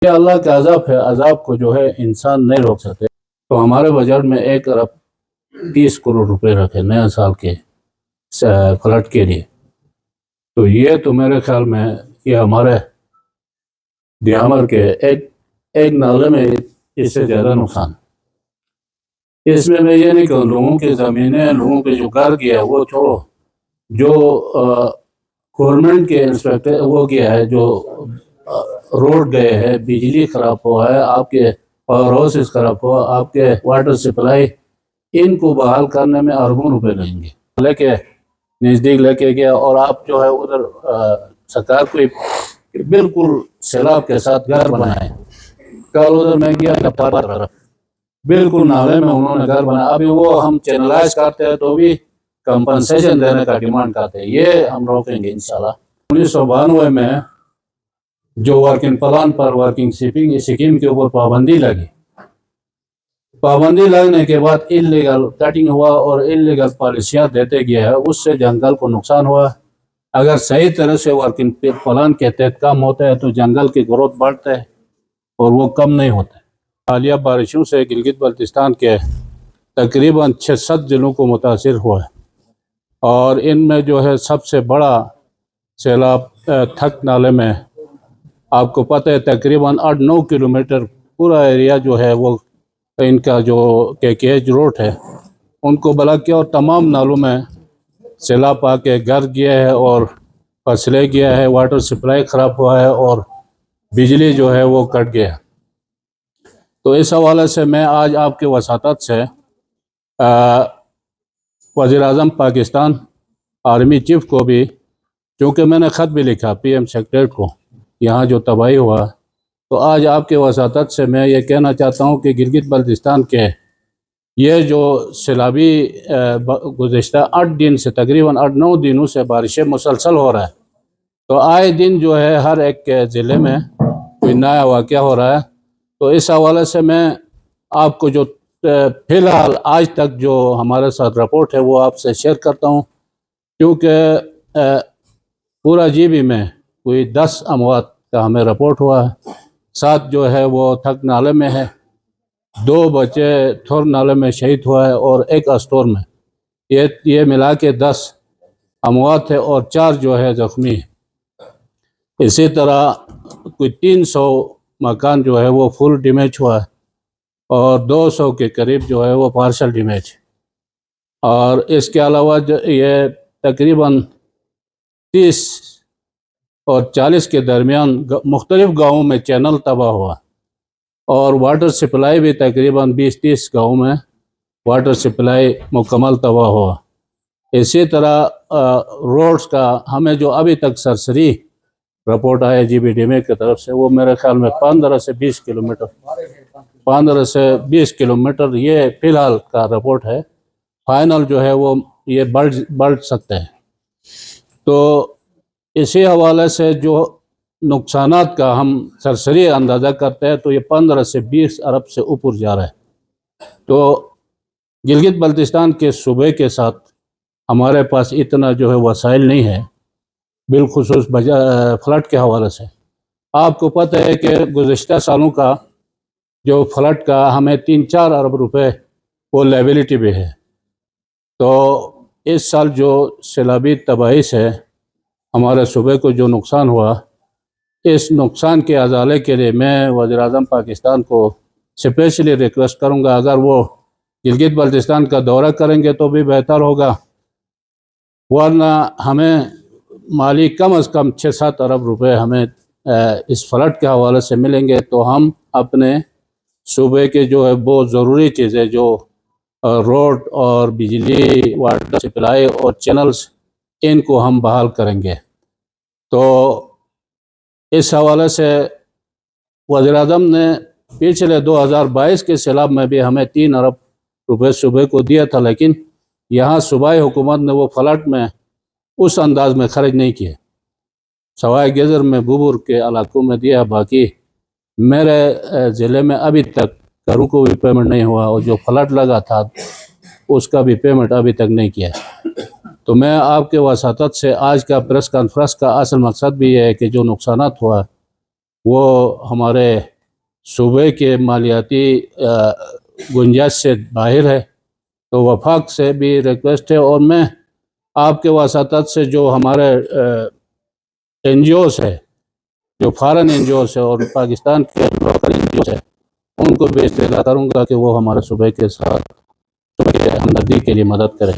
یہ اللہ کا عذاب ہے، عذاب کو جو ہے انسان نہیں روک سکتے۔ تو ہمارے بجٹ میں 1 ارب 30 کروڑ روپے رکھے نیا سال کے فلڈ کے لیے۔ تو یہ تو میرے خیال میں یہ ہمارے دیامر کے ایک نالے میں اس سے زیادہ نقصان۔ اس میں یہ نہیں کہ لوگوں کی زمینیں، لوگوں کے جو گھر گیا وہ چھوڑو، جو گورنمنٹ کے انسپیکٹر وہ کیا ہے، جو روڈ گئے ہے، بجلی خراب ہوا ہے، آپ کے پاور ہاؤسز خراب ہوا، آپ کے واٹر سپلائی، ان کو بحال کرنے میں اربوں روپے لیں گے لے کے نزدیک لے کے گیا۔ اور آپ جو ہے ادھر سرکار کو بالکل سیلاب کے ساتھ گھر بنائے۔ کل ادھر میں گیا طرف بالکل نالے میں انہوں نے گھر بنایا۔ ابھی وہ ہم چینلائز کرتے ہیں تو بھی کمپنسیشن دینے کا ڈیمانڈ کرتے ہیں، یہ ہم روکیں گے انشاءاللہ۔ 1992 میں جو ورکنگ پلان پر ورکنگ سکیم کے اوپر پابندی لگی، پابندی لگنے کے بعد انلیگل کٹنگ ہوا اور انلیگل پالیسیاں دیتے گیا ہے، اس سے جنگل کو نقصان ہوا۔ اگر صحیح طرح سے ورکنگ پلان کے تحت کام ہوتا ہے تو جنگل کی گروتھ بڑھتا ہے اور وہ کم نہیں ہوتا ہے۔ حالیہ بارشوں سے گلگت بلتستان کے تقریباً 6-7 ضلعوں کو متاثر ہوا ہے، اور ان میں جو ہے سب سے بڑا سیلاب تھک نالے میں، آپ کو پتہ ہے تقریباً 8-9 کلومیٹر پورا ایریا جو ہے وہ ان کا جو کیج روڈ ہے ان کو بلاک کیا، اور تمام نالوں میں سیلاب آ کے گھر گیا ہے اور فصلیں گیا ہے، واٹر سپلائی خراب ہوا ہے اور بجلی جو ہے وہ کٹ گیا۔ تو اس حوالے سے میں آج آپ کے وساطت سے وزیر اعظم پاکستان آرمی چیف کو بھی، چونکہ میں نے خط بھی لکھا پی ایم سیکریٹریٹ کو یہاں جو تباہی ہوا، تو آج آپ کے وساطت سے میں یہ کہنا چاہتا ہوں کہ گلگت بلتستان کے یہ جو سیلابی گزشتہ 8 دن سے تقریباً 8-9 دنوں سے بارشیں مسلسل ہو رہا ہے، تو آئے دن جو ہے ہر ایک ضلع میں کوئی نیا واقعہ ہو رہا ہے۔ تو اس حوالے سے میں آپ کو جو فی الحال آج تک جو ہمارے ساتھ رپورٹ ہے وہ آپ سے شیئر کرتا ہوں، کیونکہ پورا جی بی میں کوئی 10 اموات کا ہمیں رپورٹ ہوا ہے، 7 جو ہے وہ تھک نالے میں ہے، 2 بچے تھور نالے میں شہید ہوا ہے اور 1 استور میں، یہ ملا کے 10 اموات ہے اور 4 جو ہے زخمی ہے۔ اسی طرح کوئی 300 مکان جو ہے وہ فل ڈیمیج ہوا ہے اور 200 کے قریب جو ہے وہ پارشل ڈیمیج ہے، اور اس کے علاوہ یہ تقریباً 30 اور 40 کے درمیان مختلف گاؤں میں چینل تباہ ہوا، اور واٹر سپلائی بھی تقریباً 20-30 گاؤں میں واٹر سپلائی مکمل تباہ ہوا۔ اسی طرح روڈز کا ہمیں جو ابھی تک سرسری رپورٹ آیا جی بی ڈی ایم اے کی طرف سے، وہ میرے خیال میں 15 سے 20 کلومیٹر یہ فی الحال کا رپورٹ ہے، فائنل جو ہے وہ یہ بڑھ سکتے ہیں۔ تو اسی حوالے سے جو نقصانات کا ہم سرسری اندازہ کرتے ہیں تو یہ 15 سے 20 ارب سے اوپر جا رہا ہے۔ تو گلگت بلتستان کے صوبے کے ساتھ ہمارے پاس اتنا جو ہے وسائل نہیں ہے، بالخصوص فلڈ کے حوالے سے۔ آپ کو پتہ ہے کہ گزشتہ سالوں کا جو فلڈ کا ہمیں 3-4 ارب روپے وہ لیبلٹی بھی ہے، تو اس سال جو سیلابی تباہی سے ہمارے صوبے کو جو نقصان ہوا، اس نقصان کے ازالے کے لیے میں وزیر اعظم پاکستان کو اسپیشلی ریکویسٹ کروں گا، اگر وہ گلگت بلتستان کا دورہ کریں گے تو بھی بہتر ہوگا، ورنہ ہمیں مالی کم از کم 6-7 ارب روپے ہمیں اس فلڈ کے حوالے سے ملیں گے، تو ہم اپنے صوبے کے جو ہے بہت ضروری چیزیں جو روڈ اور بجلی، واٹر سپلائی اور چینلز، ان کو ہم بحال کریں گے۔ تو اس حوالے سے وزیر اعظم نے پچھلے 2022 کے سیلاب میں بھی ہمیں 3 ارب روپے صوبے کو دیا تھا، لیکن یہاں صوبائی حکومت نے وہ فلڈ میں اس انداز میں خرچ نہیں کیے، سوائے گزر میں بوبر کے علاقوں میں دیا، باقی میرے ضلع میں ابھی تک گھروں کو بھی پیمنٹ نہیں ہوا، اور جو فلڈ لگا تھا اس کا بھی پیمنٹ ابھی تک نہیں کیا ہے۔ تو میں آپ کے وساطت سے آج کا پریس کانفرنس کا اصل مقصد بھی یہ ہے کہ جو نقصانات ہوا وہ ہمارے صوبے کے مالیاتی گنجائش سے باہر ہے، تو وفاق سے بھی ریکویسٹ ہے، اور میں آپ کے واسطات سے جو ہمارے این جی اوز ہے، جو فارن این جی اوز ہے اور پاکستان کے لوکل این جی اوز ہے، ان کو بھی استطلاع کروں گا کہ وہ ہمارے صوبے کے ساتھ صوبے کے ہمدردی کے لیے مدد کریں۔